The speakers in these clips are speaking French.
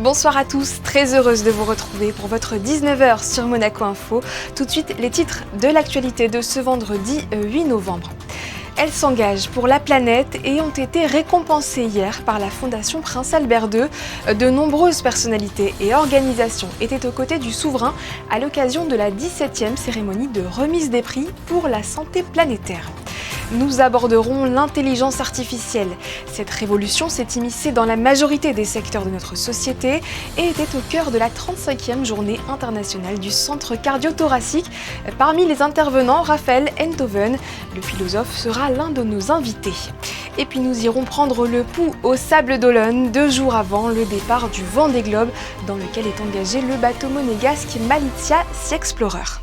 Bonsoir à tous, très heureuse de vous retrouver pour votre 19h sur Monaco Info. Tout de suite, les titres de l'actualité de ce vendredi 8 novembre. Elles s'engagent pour la planète et ont été récompensées hier par la Fondation Prince Albert II. De nombreuses personnalités et organisations étaient aux côtés du souverain à l'occasion de la 17e cérémonie de remise des prix pour la santé planétaire. Nous aborderons l'intelligence artificielle. Cette révolution s'est immiscée dans la majorité des secteurs de notre société et était au cœur de la 35e journée internationale du centre cardio-thoracique. Parmi les intervenants, Raphaël Enthoven, le philosophe, sera l'un de nos invités. Et puis nous irons prendre le pouls aux Sables d'Olonne 2 jours avant le départ du Vendée Globe, dans lequel est engagé le bateau monégasque Malizia Sea Explorer.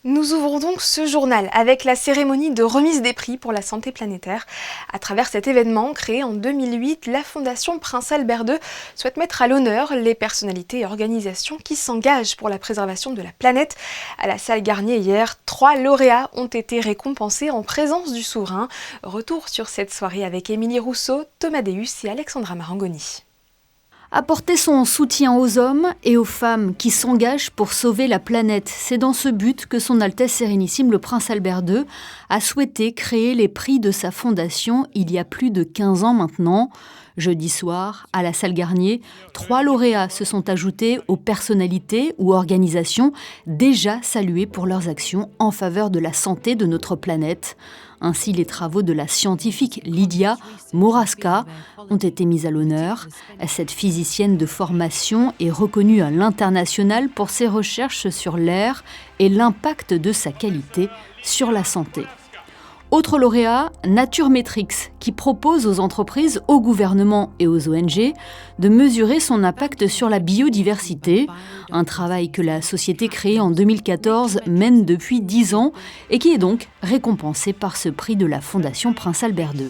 Nous ouvrons donc ce journal avec la cérémonie de remise des prix pour la santé planétaire. À travers cet événement, créé en 2008, la Fondation Prince Albert II souhaite mettre à l'honneur les personnalités et organisations qui s'engagent pour la préservation de la planète. À la salle Garnier hier, 3 lauréats ont été récompensés en présence du souverain. Retour sur cette soirée avec Émilie Rousseau, Thomas Deus et Alexandra Marangoni. Apporter son soutien aux hommes et aux femmes qui s'engagent pour sauver la planète. C'est dans ce but que son Altesse Sérénissime, le Prince Albert II, a souhaité créer les prix de sa fondation il y a plus de 15 ans maintenant. Jeudi soir, à la salle Garnier, 3 lauréats se sont ajoutés aux personnalités ou organisations déjà saluées pour leurs actions en faveur de la santé de notre planète. Ainsi, les travaux de la scientifique Lydia Moraska ont été mis à l'honneur. Cette physicienne de formation est reconnue à l'international pour ses recherches sur l'air et l'impact de sa qualité sur la santé. Autre lauréat, Naturmetrix, qui propose aux entreprises, aux gouvernements et aux ONG de mesurer son impact sur la biodiversité, un travail que la société créée en 2014 mène depuis 10 ans et qui est donc récompensé par ce prix de la Fondation Prince Albert II.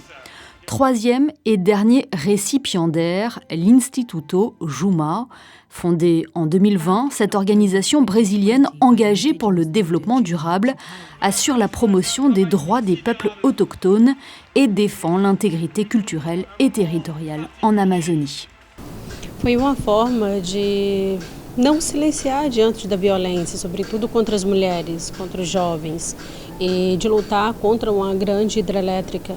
Troisième et dernier récipiendaire, l'Instituto Juma. Fondée en 2020, cette organisation brésilienne engagée pour le développement durable assure la promotion des droits des peuples autochtones et défend l'intégrité culturelle et territoriale en Amazonie. Foi uma forma de não silenciar diante da violência, sobretudo contra as mulheres, contra os jovens, e de lutar contra uma grande hidrelétrica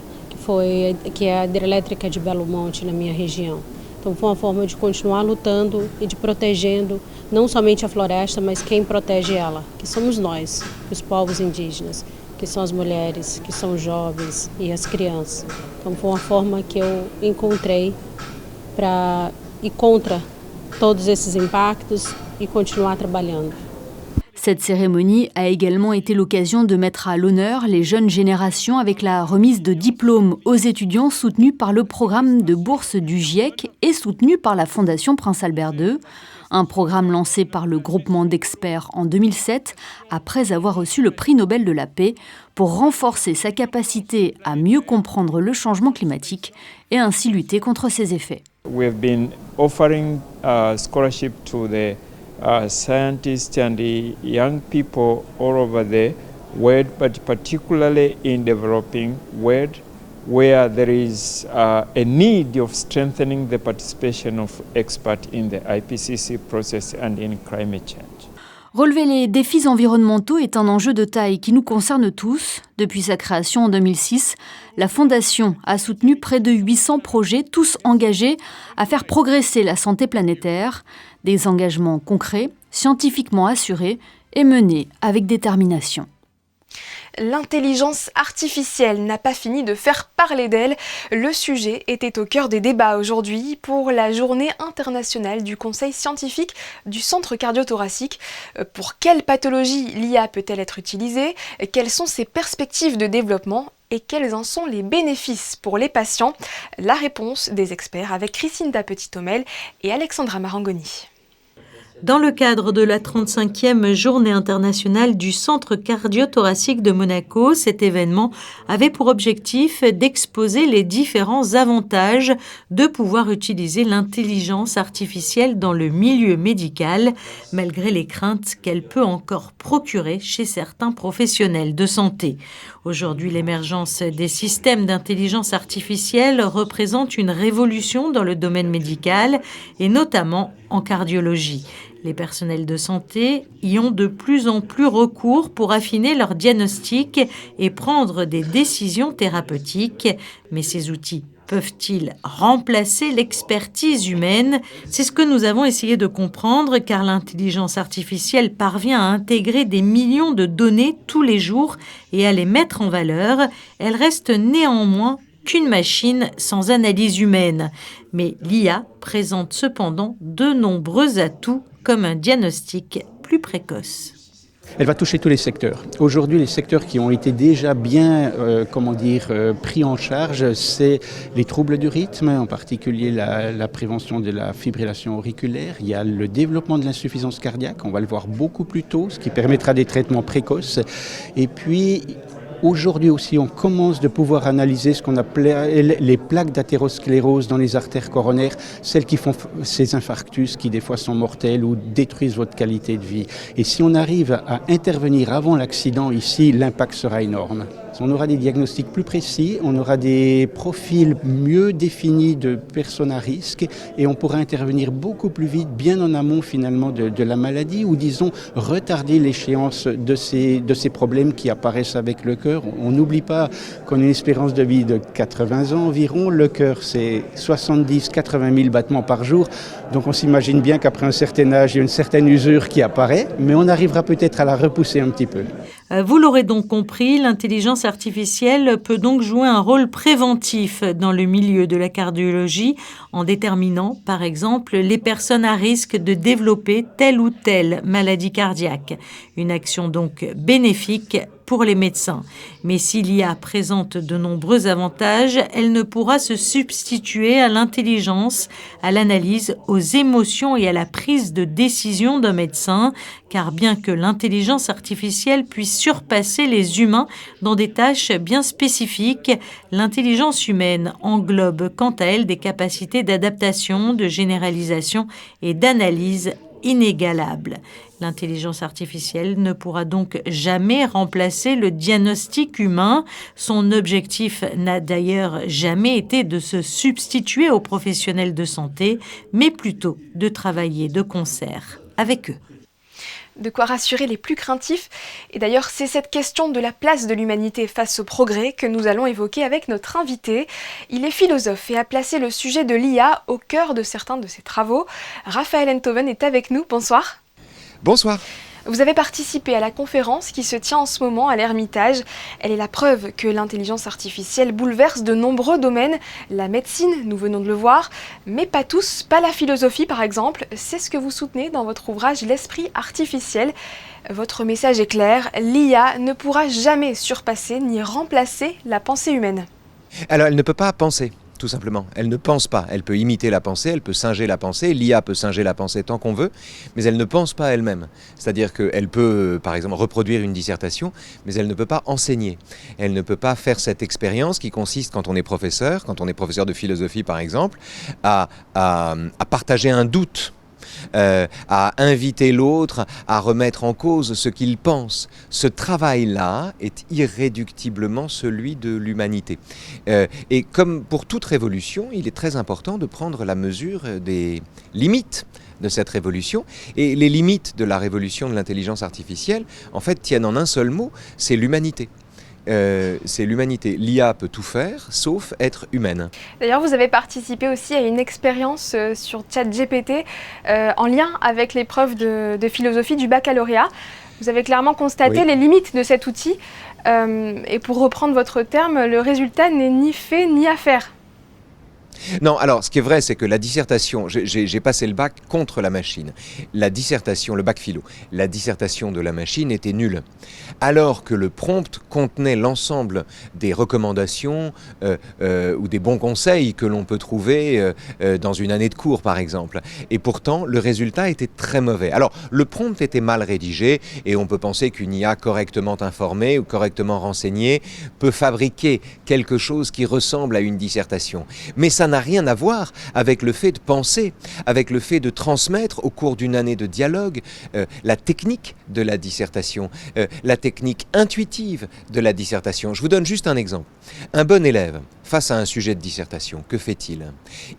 que é a hidrelétrica de Belo Monte, na minha região. Então foi uma forma de continuar lutando e de protegendo não somente a floresta, mas quem protege ela, que somos nós, os povos indígenas, que são as mulheres, que são os jovens e as crianças. Então foi uma forma que eu encontrei para ir contra todos esses impactos e continuar trabalhando. Cette cérémonie a également été l'occasion de mettre à l'honneur les jeunes générations avec la remise de diplômes aux étudiants soutenus par le programme de bourse du GIEC et soutenu par la Fondation Prince Albert II, un programme lancé par le groupement d'experts en 2007 après avoir reçu le prix Nobel de la paix pour renforcer sa capacité à mieux comprendre le changement climatique et ainsi lutter contre ses effets. We have been offering scholarship to the scientists and the young people all over the world, but particularly in developing world, where there is a need of strengthening the participation of experts in the IPCC process and in climate change. Relever les défis environnementaux est un enjeu de taille qui nous concerne tous. Depuis sa création en 2006, la Fondation a soutenu près de 800 projets, tous engagés à faire progresser la santé planétaire. Des engagements concrets, scientifiquement assurés et menés avec détermination. L'intelligence artificielle n'a pas fini de faire parler d'elle. Le sujet était au cœur des débats aujourd'hui pour la journée internationale du Conseil scientifique du centre cardio-thoracique. Pour quelle pathologie l'IA peut-elle être utilisée? Quelles sont ses perspectives de développement? Et quels en sont les bénéfices pour les patients? La réponse des experts avec Christine Petit-Homel et Alexandra Marangoni. Dans le cadre de la 35e journée internationale du Centre cardio-thoracique de Monaco, cet événement avait pour objectif d'exposer les différents avantages de pouvoir utiliser l'intelligence artificielle dans le milieu médical, malgré les craintes qu'elle peut encore procurer chez certains professionnels de santé. Aujourd'hui, l'émergence des systèmes d'intelligence artificielle représente une révolution dans le domaine médical et notamment en cardiologie. Les personnels de santé y ont de plus en plus recours pour affiner leur diagnostic et prendre des décisions thérapeutiques. Mais ces outils peuvent-ils remplacer l'expertise humaine ? C'est ce que nous avons essayé de comprendre car l'intelligence artificielle parvient à intégrer des millions de données tous les jours et à les mettre en valeur. Elle reste néanmoins qu'une machine sans analyse humaine. Mais l'IA présente cependant de nombreux atouts comme un diagnostic plus précoce. Elle va toucher tous les secteurs. Aujourd'hui, les secteurs qui ont été déjà bien pris en charge, c'est les troubles du rythme, en particulier la prévention de la fibrillation auriculaire. Il y a le développement de l'insuffisance cardiaque, on va le voir beaucoup plus tôt, ce qui permettra des traitements précoces. Et puis, aujourd'hui aussi, on commence de pouvoir analyser ce qu'on appelle les plaques d'athérosclérose dans les artères coronaires, celles qui font ces infarctus qui des fois sont mortels ou détruisent votre qualité de vie. Et si on arrive à intervenir avant l'accident ici, l'impact sera énorme. On aura des diagnostics plus précis, on aura des profils mieux définis de personnes à risque et on pourra intervenir beaucoup plus vite, bien en amont finalement de la maladie ou disons retarder l'échéance de ces problèmes qui apparaissent avec le cœur. On n'oublie pas qu'on a une espérance de vie de 80 ans environ, le cœur c'est 70-80 000 battements par jour, donc on s'imagine bien qu'après un certain âge il y a une certaine usure qui apparaît, mais on arrivera peut-être à la repousser un petit peu. Vous l'aurez donc compris, l'intelligence artificielle peut donc jouer un rôle préventif dans le milieu de la cardiologie en déterminant, par exemple, les personnes à risque de développer telle ou telle maladie cardiaque. Une action donc bénéfique pour les médecins. Mais si l'IA présente de nombreux avantages, elle ne pourra se substituer à l'intelligence, à l'analyse, aux émotions et à la prise de décision d'un médecin, car bien que l'intelligence artificielle puisse surpasser les humains dans des tâches bien spécifiques, l'intelligence humaine englobe quant à elle des capacités d'adaptation, de généralisation et d'analyse inégalables. L'intelligence artificielle ne pourra donc jamais remplacer le diagnostic humain. Son objectif n'a d'ailleurs jamais été de se substituer aux professionnels de santé, mais plutôt de travailler de concert avec eux. De quoi rassurer les plus craintifs. Et d'ailleurs, c'est cette question de la place de l'humanité face au progrès que nous allons évoquer avec notre invité. Il est philosophe et a placé le sujet de l'IA au cœur de certains de ses travaux. Raphaël Enthoven est avec nous. Bonsoir. Bonsoir. Vous avez participé à la conférence qui se tient en ce moment à l'Ermitage. Elle est la preuve que l'intelligence artificielle bouleverse de nombreux domaines. La médecine, nous venons de le voir, mais pas tous, pas la philosophie par exemple. C'est ce que vous soutenez dans votre ouvrage L'esprit artificiel. Votre message est clair, l'IA ne pourra jamais surpasser ni remplacer la pensée humaine. Alors elle ne peut pas penser. Tout simplement. Elle ne pense pas. Elle peut imiter la pensée, elle peut singer la pensée. L'IA peut singer la pensée tant qu'on veut, mais elle ne pense pas elle-même. C'est-à-dire qu'elle peut, par exemple, reproduire une dissertation, mais elle ne peut pas enseigner. Elle ne peut pas faire cette expérience qui consiste, quand on est professeur de philosophie par exemple, à partager un doute. À inviter l'autre à remettre en cause ce qu'il pense. Ce travail-là est irréductiblement celui de l'humanité. Et comme pour toute révolution, il est très important de prendre la mesure des limites de cette révolution. Et les limites de la révolution de l'intelligence artificielle, en fait, tiennent en un seul mot, c'est l'humanité. C'est l'humanité. L'IA peut tout faire, sauf être humaine. D'ailleurs, vous avez participé aussi à une expérience sur ChatGPT en lien avec l'épreuve de philosophie du baccalauréat. Vous avez clairement constaté les limites de cet outil. Et pour reprendre votre terme, le résultat n'est ni fait ni à faire. Non, alors ce qui est vrai, c'est que la dissertation, j'ai passé le bac contre la machine. La dissertation, le bac philo, la dissertation de la machine était nulle. Alors que le prompt contenait l'ensemble des recommandations ou des bons conseils que l'on peut trouver dans une année de cours, par exemple. Et pourtant, le résultat était très mauvais. Alors, le prompt était mal rédigé et on peut penser qu'une IA correctement informée ou correctement renseignée peut fabriquer quelque chose qui ressemble à une dissertation. Mais ça n'a rien à voir avec le fait de penser, avec le fait de transmettre au cours d'une année de dialogue la technique de la dissertation, la technique intuitive de la dissertation. Je vous donne juste un exemple. Un bon élève, face à un sujet de dissertation, que fait-il ?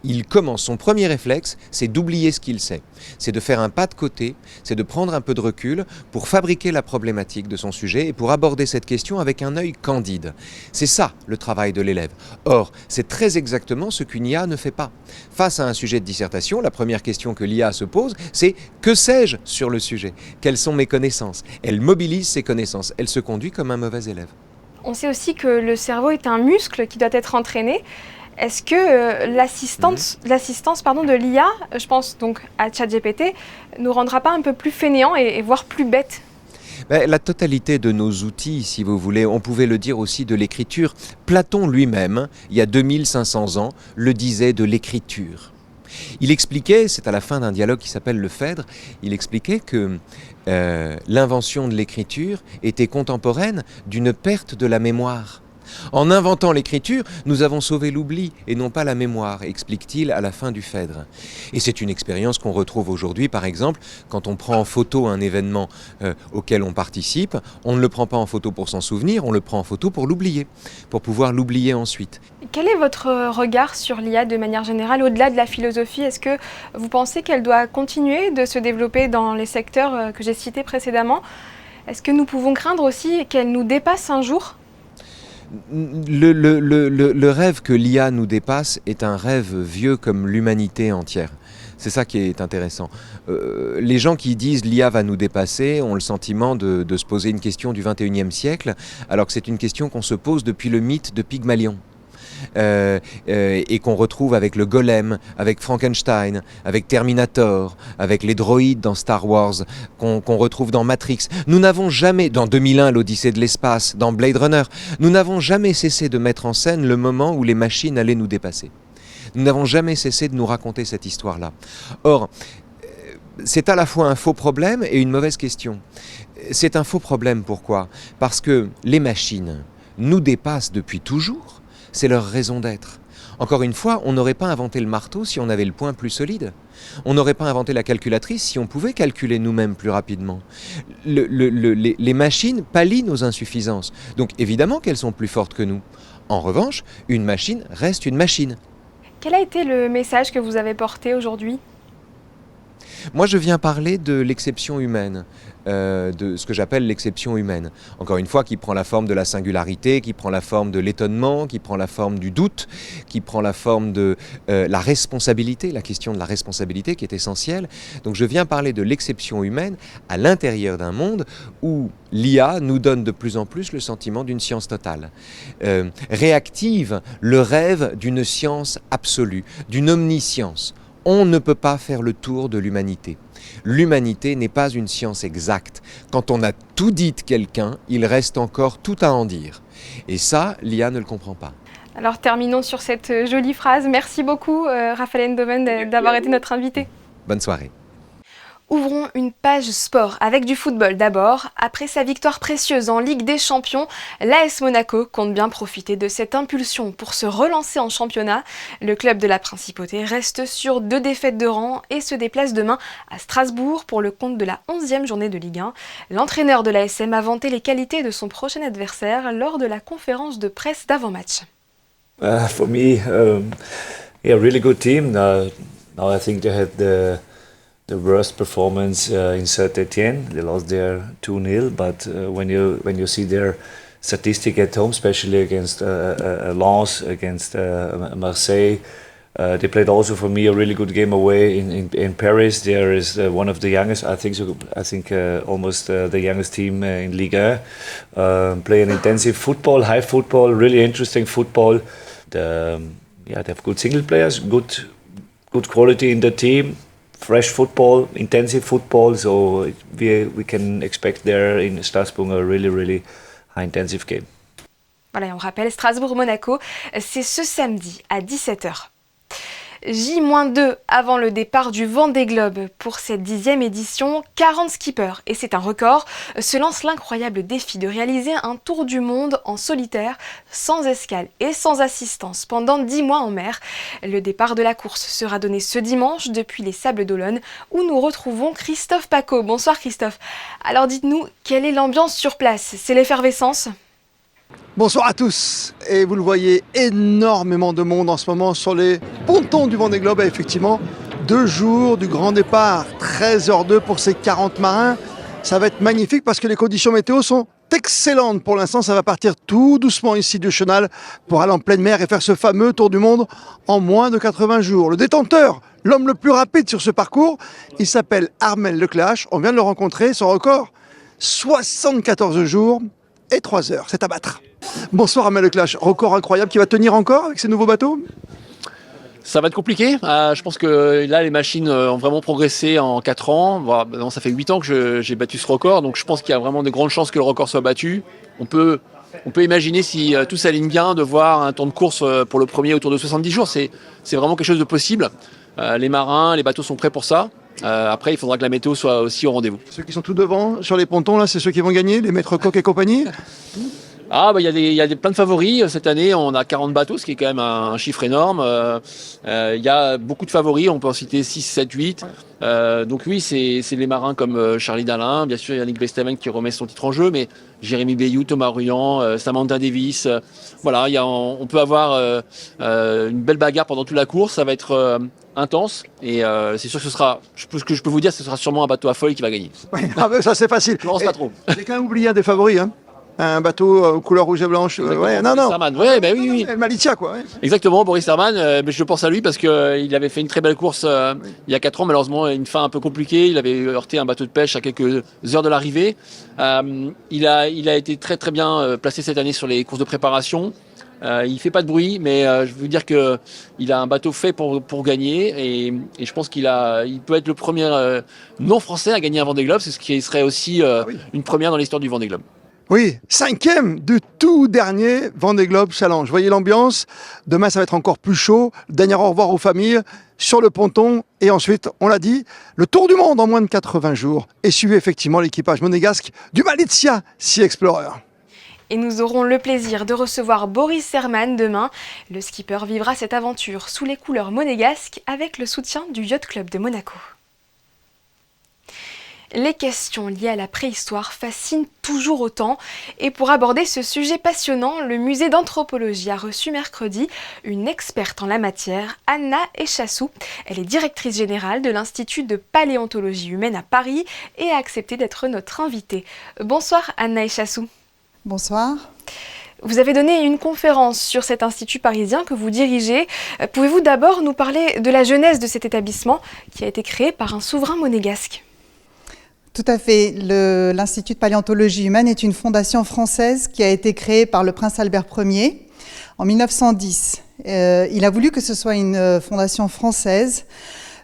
Il commence, son premier réflexe, c'est d'oublier ce qu'il sait. C'est de faire un pas de côté, c'est de prendre un peu de recul pour fabriquer la problématique de son sujet et pour aborder cette question avec un œil candide. C'est ça le travail de l'élève. Or, c'est très exactement ce qu'une IA ne fait pas. Face à un sujet de dissertation, la première question que l'IA se pose, c'est « que sais-je sur le sujet ? Quelles sont mes connaissances ?» Elle mobilise ses connaissances. Elle se conduit comme un mauvais élève. On sait aussi que le cerveau est un muscle qui doit être entraîné. Est-ce que l'assistance de l'IA, je pense donc à ChatGPT, nous rendra pas un peu plus fainéants et voire plus bêtes ? La totalité de nos outils, si vous voulez, on pouvait le dire aussi de l'écriture. Platon lui-même, il y a 2500 ans, le disait de l'écriture. Il expliquait, c'est à la fin d'un dialogue qui s'appelle le Phèdre, il expliquait que l'invention de l'écriture était contemporaine d'une perte de la mémoire. En inventant l'écriture, nous avons sauvé l'oubli et non pas la mémoire, explique-t-il à la fin du Phèdre. Et c'est une expérience qu'on retrouve aujourd'hui, par exemple, quand on prend en photo un événement auquel on participe, on ne le prend pas en photo pour s'en souvenir, on le prend en photo pour l'oublier, pour pouvoir l'oublier ensuite. Quel est votre regard sur l'IA de manière générale, au-delà de la philosophie ? Est-ce que vous pensez qu'elle doit continuer de se développer dans les secteurs que j'ai cités précédemment ? Est-ce que nous pouvons craindre aussi qu'elle nous dépasse un jour ? Le rêve que l'IA nous dépasse est un rêve vieux comme l'humanité entière. C'est ça qui est intéressant. Les gens qui disent l'IA va nous dépasser ont le sentiment de se poser une question du 21e siècle, alors que c'est une question qu'on se pose depuis le mythe de Pygmalion. Et qu'on retrouve avec le golem, avec Frankenstein, avec Terminator, avec les droïdes dans Star Wars, qu'on retrouve dans Matrix. Nous n'avons jamais, dans 2001, l'Odyssée de l'espace, dans Blade Runner, nous n'avons jamais cessé de mettre en scène le moment où les machines allaient nous dépasser. Nous n'avons jamais cessé de nous raconter cette histoire-là. Or, c'est à la fois un faux problème et une mauvaise question. C'est un faux problème, pourquoi ? Parce que les machines nous dépassent depuis toujours. C'est leur raison d'être. Encore une fois, on n'aurait pas inventé le marteau si on avait le poing plus solide. On n'aurait pas inventé la calculatrice si on pouvait calculer nous-mêmes plus rapidement. Les machines pallient nos insuffisances. Donc évidemment qu'elles sont plus fortes que nous. En revanche, une machine reste une machine. Quel a été le message que vous avez porté aujourd'hui ? Moi, je viens parler de l'exception humaine, de ce que j'appelle l'exception humaine. Encore une fois, qui prend la forme de la singularité, qui prend la forme de l'étonnement, qui prend la forme du doute, qui prend la forme de la responsabilité, la question de la responsabilité qui est essentielle. Donc je viens parler de l'exception humaine à l'intérieur d'un monde où l'IA nous donne de plus en plus le sentiment d'une science totale. Réactive le rêve d'une science absolue, d'une omniscience. On ne peut pas faire le tour de l'humanité. L'humanité n'est pas une science exacte. Quand on a tout dit de quelqu'un, il reste encore tout à en dire. Et ça, l'IA ne le comprend pas. Alors terminons sur cette jolie phrase. Merci beaucoup Raphaël Eindhoven d'avoir été notre invité. Bonne soirée. Ouvrons une page sport avec du football d'abord. Après sa victoire précieuse en Ligue des Champions, l'AS Monaco compte bien profiter de cette impulsion pour se relancer en championnat. Le club de la Principauté reste sur 2 défaites de rang et se déplace demain à Strasbourg pour le compte de la 11e journée de Ligue 1. L'entraîneur de l'ASM a vanté les qualités de son prochain adversaire lors de la conférence de presse d'avant-match. For me, yeah, really good team. Now I think they had the worst performance in Saint-Étienne. They lost there 2-0, but when you see their statistic at home, especially against Lens, against Marseille, they played also for me a really good game away in Paris. There is one of the youngest, I think almost the youngest team in Ligue 1. Play an intensive football, high football, really interesting football. The they have good single players, good quality in the team, fresh football, intensive football. So we can expect there in Strasbourg a really high intensive game. Voilà, et on rappelle, Strasbourg-Monaco, c'est ce samedi à 17h. J-2 avant le départ du Vendée Globe pour cette 10e édition, 40 skippers, et c'est un record, se lance l'incroyable défi de réaliser un tour du monde en solitaire, sans escale et sans assistance, pendant 10 mois en mer. Le départ de la course sera donné ce dimanche depuis les Sables d'Olonne, où nous retrouvons Christophe Pacaud. Bonsoir Christophe. Alors dites-nous, quelle est l'ambiance sur place? C'est l'effervescence? Bonsoir à tous, et vous le voyez, énormément de monde en ce moment sur les pontons du Vendée Globe. Et effectivement, 2 jours du grand départ, 13h02 pour ces 40 marins. Ça va être magnifique parce que les conditions météo sont excellentes. Pour l'instant, ça va partir tout doucement ici du Chenal pour aller en pleine mer et faire ce fameux tour du monde en moins de 80 jours. Le détenteur, l'homme le plus rapide sur ce parcours, il s'appelle Armel Lecléache. On vient de le rencontrer, son record, 74 jours et 3 heures. C'est à battre. Bonsoir Armel Lecléache, record incroyable qui va tenir encore avec ces nouveaux bateaux? Ça va être compliqué. Je pense que là, les machines ont vraiment progressé en 4 ans. Bon, ça fait 8 ans que j'ai battu ce record, donc je pense qu'il y a vraiment de grandes chances que le record soit battu. On peut imaginer, si tout s'aligne bien, de voir un temps de course pour le premier autour de 70 jours. C'est vraiment quelque chose de possible. Les marins, les bateaux sont prêts pour ça. Après, il faudra que la météo soit aussi au rendez-vous. Ceux qui sont tout devant sur les pontons, là, c'est ceux qui vont gagner, les maîtres Coq et compagnie? Il y a plein de favoris. Cette année, on a 40 bateaux, ce qui est quand même un chiffre énorme. Il y a beaucoup de favoris, on peut en citer 6, 7, 8. Donc oui, c'est les marins comme Charlie Dalin, bien sûr Yannick Besteven qui remet son titre en jeu, mais Jérémy Bayou, Thomas Ruyant, Samantha Davis. On peut avoir une belle bagarre pendant toute la course, ça va être intense. Et c'est sûr que ce que je peux vous dire, ce sera sûrement un bateau à foil qui va gagner. Oui, ça c'est facile. Je ne pense pas trop. J'ai quand même oublié un des favoris, hein. Un bateau couleur rouge et blanche. Herman. Oui. Malicia, quoi. Ouais. Exactement, Boris Herman. Je pense à lui parce qu'il avait fait une très belle course il y a 4 ans. Malheureusement, une fin un peu compliquée. Il avait heurté un bateau de pêche à quelques heures de l'arrivée. Il a été très très bien placé cette année sur les courses de préparation. Il fait pas de bruit, mais je veux dire qu'il a un bateau fait pour gagner. Et je pense il peut être le premier non-français à gagner un Vendée Globe. C'est ce qui serait aussi une première dans l'histoire du Vendée Globe. Oui, 5e du tout dernier Vendée Globe Challenge. Voyez l'ambiance, demain ça va être encore plus chaud. Dernier au revoir aux familles sur le ponton. Et ensuite, on l'a dit, le tour du monde en moins de 80 jours. Et suivez effectivement l'équipage monégasque du Malizia Sea Explorer. Et nous aurons le plaisir de recevoir Boris Herman demain. Le skipper vivra cette aventure sous les couleurs monégasques avec le soutien du Yacht Club de Monaco. Les questions liées à la préhistoire fascinent toujours autant. Et pour aborder ce sujet passionnant, le musée d'anthropologie a reçu mercredi une experte en la matière, Anna Echassou. Elle est directrice générale de l'Institut de paléontologie humaine à Paris et a accepté d'être notre invitée. Bonsoir Anna Echassou. Bonsoir. Vous avez donné une conférence sur cet institut parisien que vous dirigez. Pouvez-vous d'abord nous parler de la genèse de cet établissement qui a été créé par un souverain monégasque ? Tout à fait. L'Institut de paléontologie humaine est une fondation française qui a été créée par le prince Albert Ier en 1910. Il a voulu que ce soit une fondation française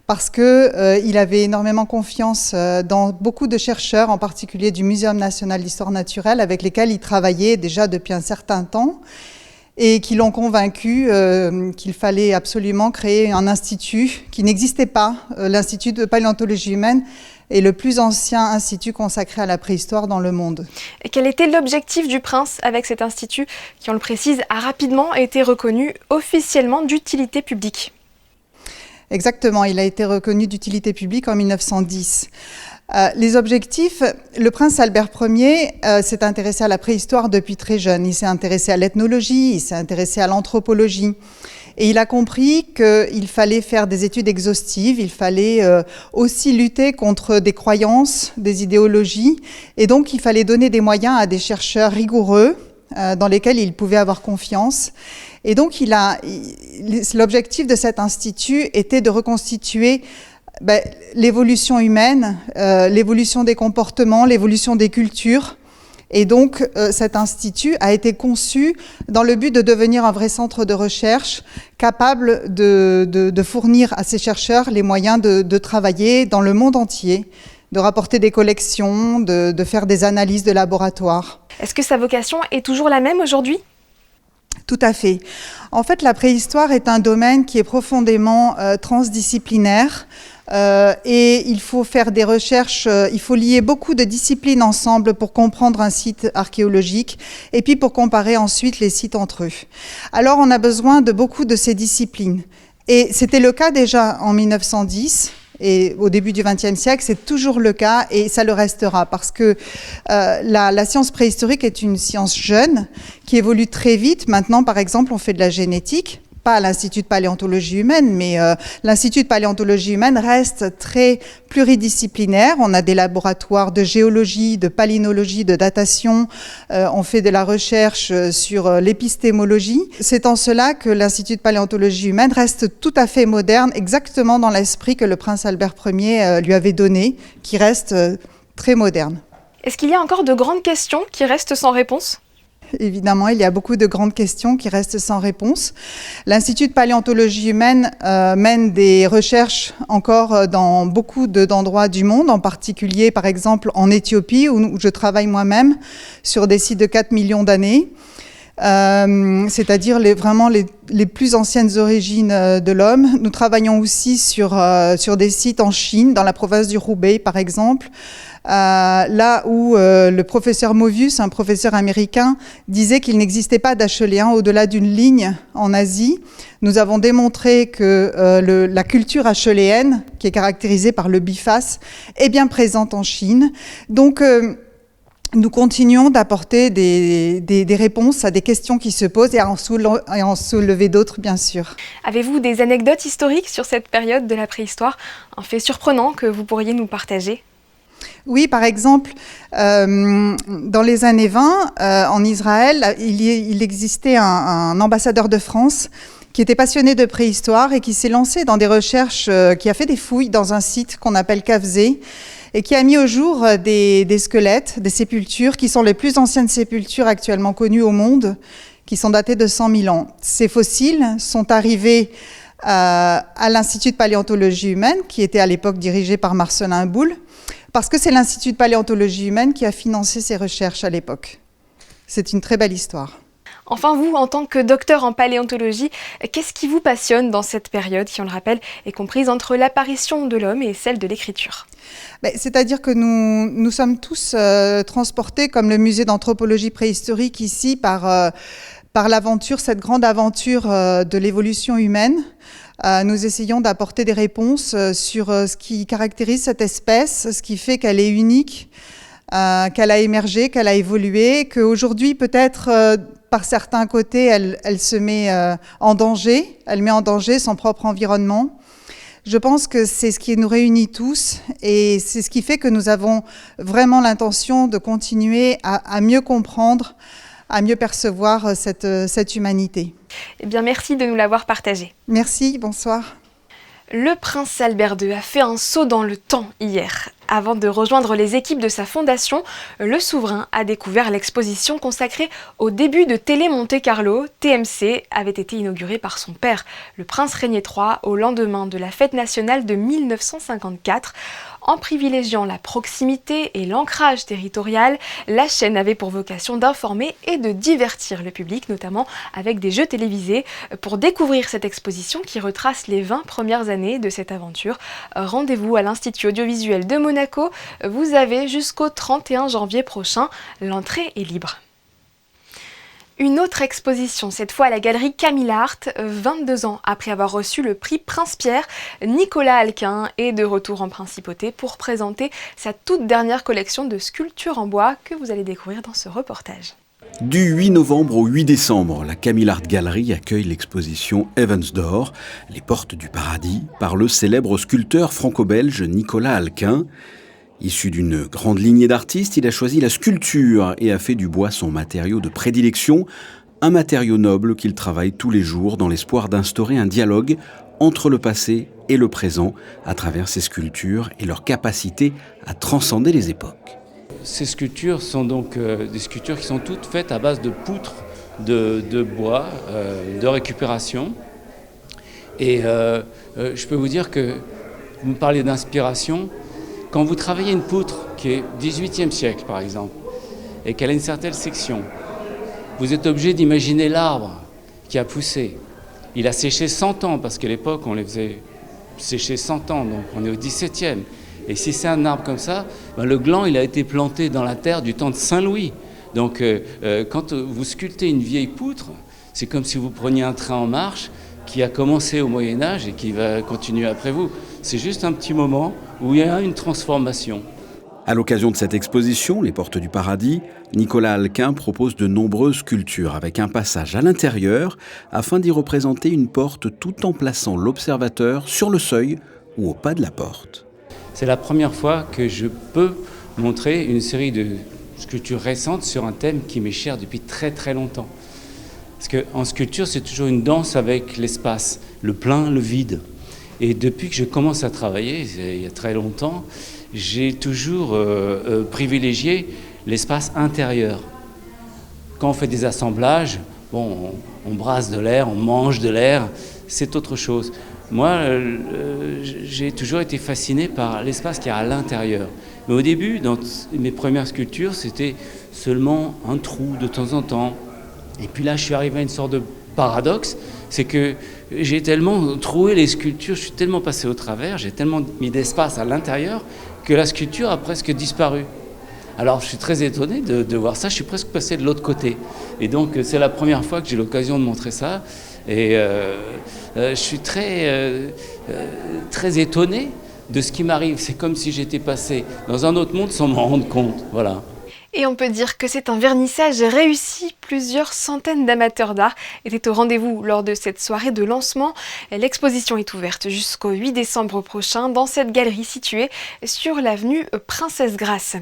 parce qu'il avait énormément confiance dans beaucoup de chercheurs, en particulier du Muséum national d'histoire naturelle, avec lesquels il travaillait déjà depuis un certain temps, et qui l'ont convaincu qu'il fallait absolument créer un institut qui n'existait pas. L'Institut de paléontologie humaine est le plus ancien institut consacré à la préhistoire dans le monde. Et quel était l'objectif du prince avec cet institut, qui, on le précise, a rapidement été reconnu officiellement d'utilité publique ? Exactement, il a été reconnu d'utilité publique en 1910. Les objectifs, le prince Albert Ier s'est intéressé à la préhistoire depuis très jeune. Il s'est intéressé à l'ethnologie, il s'est intéressé à l'anthropologie. Et il a compris qu'il fallait faire des études exhaustives, il fallait aussi lutter contre des croyances, des idéologies. Et donc, il fallait donner des moyens à des chercheurs rigoureux dans lesquels il pouvait avoir confiance. Et donc, l'objectif de cet institut était de reconstituer l'évolution humaine, l'évolution des comportements, l'évolution des cultures, Et donc, cet institut a été conçu dans le but de devenir un vrai centre de recherche capable de fournir à ses chercheurs les moyens de travailler dans le monde entier, de rapporter des collections, de faire des analyses de laboratoire. Est-ce que sa vocation est toujours la même aujourd'hui ? Tout à fait. En fait, la préhistoire est un domaine qui est profondément transdisciplinaire. Et il faut faire des recherches, il faut lier beaucoup de disciplines ensemble pour comprendre un site archéologique et puis pour comparer ensuite les sites entre eux. Alors on a besoin de beaucoup de ces disciplines. Et c'était le cas déjà en 1910 et au début du XXe siècle, c'est toujours le cas et ça le restera parce que la science préhistorique est une science jeune qui évolue très vite. Maintenant, par exemple, on fait de la génétique. Pas à l'Institut de paléontologie humaine, mais l'Institut de paléontologie humaine reste très pluridisciplinaire. On a des laboratoires de géologie, de palynologie, de datation. On fait de la recherche sur l'épistémologie. C'est en cela que l'Institut de paléontologie humaine reste tout à fait moderne, exactement dans l'esprit que le prince Albert Ier lui avait donné, qui reste très moderne. Est-ce qu'il y a encore de grandes questions qui restent sans réponse ? Évidemment, il y a beaucoup de grandes questions qui restent sans réponse. L'Institut de paléontologie humaine mène des recherches encore dans beaucoup d'endroits du monde, en particulier, par exemple, en Éthiopie, où je travaille moi-même sur des sites de 4 millions d'années, c'est-à-dire vraiment les plus anciennes origines de l'homme. Nous travaillons aussi sur des sites en Chine, dans la province du Hubei, par exemple, là où le professeur Movius, un professeur américain, disait qu'il n'existait pas d'Acheléens au-delà d'une ligne en Asie. Nous avons démontré que la culture acheléenne, qui est caractérisée par le biface, est bien présente en Chine. Donc, nous continuons d'apporter des réponses à des questions qui se posent et à en soulever d'autres, bien sûr. Avez-vous des anecdotes historiques sur cette période de la préhistoire, un fait surprenant que vous pourriez nous partager ? Oui, par exemple, dans les années 20, en Israël, il existait un ambassadeur de France qui était passionné de préhistoire et qui s'est lancé dans des recherches, qui a fait des fouilles dans un site qu'on appelle Kafzé, et qui a mis au jour des squelettes, des sépultures, qui sont les plus anciennes sépultures actuellement connues au monde, qui sont datées de 100 000 ans. Ces fossiles sont arrivés à l'Institut de paléontologie humaine, qui était à l'époque dirigé par Marcelin Boule, parce que c'est l'Institut de paléontologie humaine qui a financé ces recherches à l'époque. C'est une très belle histoire. Enfin, vous, en tant que docteur en paléontologie, qu'est-ce qui vous passionne dans cette période qui, on le rappelle, est comprise entre l'apparition de l'homme et celle de l'écriture ? C'est-à-dire que nous sommes tous transportés, comme le musée d'anthropologie préhistorique ici, par l'aventure, cette grande aventure de l'évolution humaine. Nous essayons d'apporter des réponses sur ce qui caractérise cette espèce, ce qui fait qu'elle est unique, qu'elle a émergé, qu'elle a évolué, qu'aujourd'hui peut-être par certains côtés elle se met en danger, elle met en danger son propre environnement. Je pense que c'est ce qui nous réunit tous et c'est ce qui fait que nous avons vraiment l'intention de continuer à mieux comprendre, à mieux percevoir cette humanité. Eh bien, merci de nous l'avoir partagé. Merci, bonsoir. Le prince Albert II a fait un saut dans le temps hier. Avant de rejoindre les équipes de sa fondation, le souverain a découvert l'exposition consacrée au début de Télé Monte Carlo. TMC avait été inaugurée par son père, le prince Régnier III, au lendemain de la fête nationale de 1954. En privilégiant la proximité et l'ancrage territorial, la chaîne avait pour vocation d'informer et de divertir le public, notamment avec des jeux télévisés. Pour découvrir cette exposition qui retrace les 20 premières années de cette aventure, rendez-vous à l'Institut audiovisuel de Monaco. Vous avez jusqu'au 31 janvier prochain. L'entrée est libre. Une autre exposition, cette fois à la galerie Camille Art. 22 ans après avoir reçu le prix Prince-Pierre, Nicolas Alquin est de retour en principauté pour présenter sa toute dernière collection de sculptures en bois que vous allez découvrir dans ce reportage. Du 8 novembre au 8 décembre, la Camille Art Gallery accueille l'exposition Heavens Door, les portes du paradis, par le célèbre sculpteur franco-belge Nicolas Alquin. Issu d'une grande lignée d'artistes, il a choisi la sculpture et a fait du bois son matériau de prédilection, un matériau noble qu'il travaille tous les jours dans l'espoir d'instaurer un dialogue entre le passé et le présent à travers ses sculptures et leur capacité à transcender les époques. ces sculptures sont donc des sculptures qui sont toutes faites à base de poutres de bois, de récupération. Et je peux vous dire que, vous me parlez d'inspiration, quand vous travaillez une poutre qui est 18e siècle par exemple, et qu'elle a une certaine section, vous êtes obligé d'imaginer l'arbre qui a poussé. Il a séché 100 ans, parce qu'à l'époque on les faisait sécher 100 ans, donc on est au 17e. Et si c'est un arbre comme ça, le gland il a été planté dans la terre du temps de Saint-Louis. Donc quand vous sculptez une vieille poutre, c'est comme si vous preniez un train en marche qui a commencé au Moyen-Âge et qui va continuer après vous. C'est juste un petit moment où il y a une transformation. À l'occasion de cette exposition, Les Portes du Paradis, Nicolas Alquin propose de nombreuses sculptures avec un passage à l'intérieur afin d'y représenter une porte tout en plaçant l'observateur sur le seuil ou au pas de la porte. C'est la première fois que je peux montrer une série de sculptures récentes sur un thème qui m'est cher depuis très très longtemps. Parce qu'en sculpture, c'est toujours une danse avec l'espace, le plein, le vide. Et depuis que je commence à travailler, il y a très longtemps, j'ai toujours privilégié l'espace intérieur. Quand on fait des assemblages, bon, on brasse de l'air, on mange de l'air, c'est autre chose. Moi, j'ai toujours été fasciné par l'espace qu'il y a à l'intérieur. Mais au début, dans mes premières sculptures, c'était seulement un trou de temps en temps. Et puis là, je suis arrivé à une sorte de paradoxe, c'est que j'ai tellement troué les sculptures, je suis tellement passé au travers, j'ai tellement mis d'espace à l'intérieur que la sculpture a presque disparu. Alors je suis très étonné de voir ça, je suis presque passé de l'autre côté. Et donc c'est la première fois que j'ai l'occasion de montrer ça. Et je suis très étonné de ce qui m'arrive. C'est comme si j'étais passé dans un autre monde sans m'en rendre compte. Voilà. Et on peut dire que c'est un vernissage réussi. Plusieurs centaines d'amateurs d'art étaient au rendez-vous lors de cette soirée de lancement. L'exposition est ouverte jusqu'au 8 décembre prochain dans cette galerie située sur l'avenue Princesse Grasse.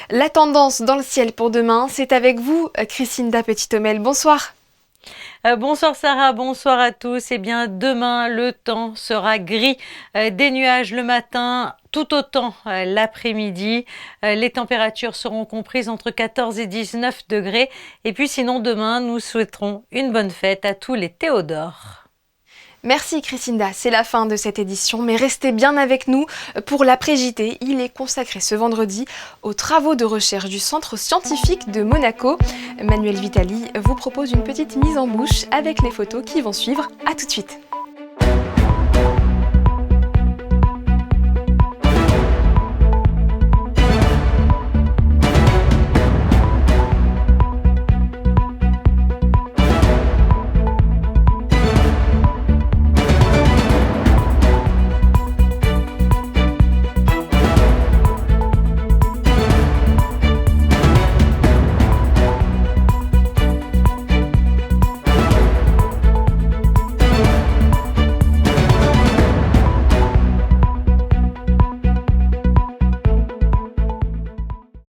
La tendance dans le ciel pour demain, c'est avec vous, Christinda Petit-Homel. Bonsoir. Bonsoir Sarah, bonsoir à tous. Eh bien, demain, le temps sera gris. Des nuages le matin, tout autant l'après-midi. Les températures seront comprises entre 14 et 19 degrés. Et puis sinon, demain, nous souhaiterons une bonne fête à tous les Théodores. Merci Christinda, c'est la fin de cette édition, mais restez bien avec nous pour l'après-JT. Il est consacré ce vendredi aux travaux de recherche du Centre scientifique de Monaco. Manuel Vitali vous propose une petite mise en bouche avec les photos qui vont suivre. À tout de suite.